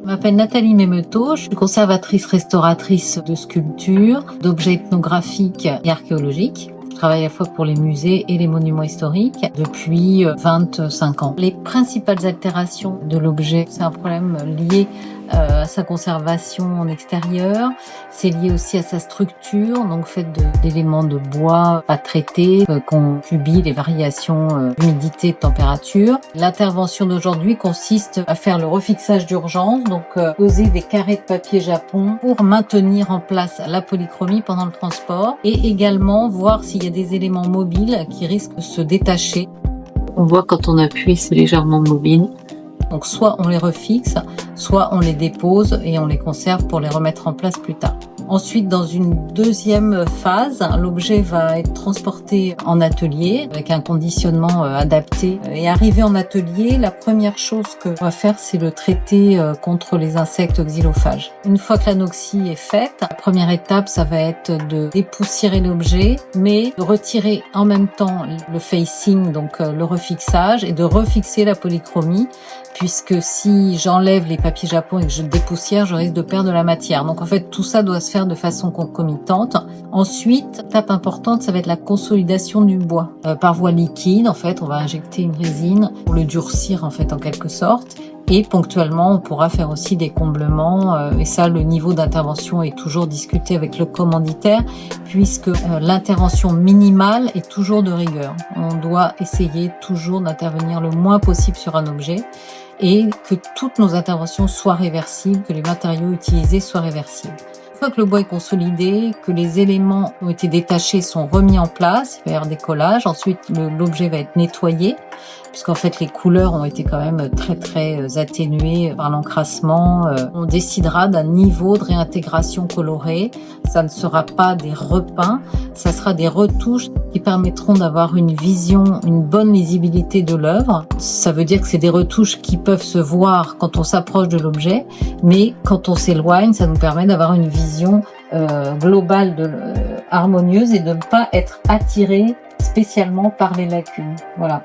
Je m'appelle Nathalie Mémetot, je suis conservatrice restauratrice de sculptures, d'objets ethnographiques et archéologiques. Je travaille à la fois pour les musées et les monuments historiques depuis 25 ans. Les principales altérations de l'objet, c'est un problème lié à sa conservation en extérieur. C'est lié aussi à sa structure, donc fait d'éléments de bois pas traités, qu'on subit les variations d'humidité, de température. L'intervention d'aujourd'hui consiste à faire le refixage d'urgence, donc poser des carrés de papier japon pour maintenir en place la polychromie pendant le transport et également voir s'il y a des éléments mobiles qui risquent de se détacher. On voit quand on appuie, c'est légèrement mobile. Donc soit on les refixe, soit on les dépose et on les conserve pour les remettre en place plus tard. Ensuite, dans une deuxième phase, l'objet va être transporté en atelier avec un conditionnement adapté. Et arrivé en atelier, la première chose qu'on va faire, c'est le traiter contre les insectes xylophages. Une fois que l'anoxie est faite, la première étape, ça va être de dépoussiérer l'objet, mais de retirer en même temps le facing, donc le refixage, et de refixer la polychromie, puisque si j'enlève les papiers japon et que je dépoussière, je risque de perdre de la matière. Donc en fait, tout ça doit se faire de façon concomitante. Ensuite, étape importante, ça va être la consolidation du bois. Par voie liquide, en fait, on va injecter une résine pour le durcir, en fait, en quelque sorte. Et ponctuellement, on pourra faire aussi des comblements. Et ça, le niveau d'intervention est toujours discuté avec le commanditaire, puisque l'intervention minimale est toujours de rigueur. On doit essayer toujours d'intervenir le moins possible sur un objet et que toutes nos interventions soient réversibles, que les matériaux utilisés soient réversibles. Une fois que le bois est consolidé, que les éléments qui ont été détachés sont remis en place, il va y avoir des collages, ensuite l'objet va être nettoyé, puisqu'en fait les couleurs ont été quand même très atténuées par l'encrassement. On décidera d'un niveau de réintégration colorée. Ça ne sera pas des repeints, ça sera des retouches qui permettront d'avoir une vision, une bonne lisibilité de l'œuvre. Ça veut dire que c'est des retouches qui peuvent se voir quand on s'approche de l'objet, mais quand on s'éloigne, ça nous permet d'avoir une vision globale harmonieuse et de ne pas être attiré spécialement par les lacunes. Voilà.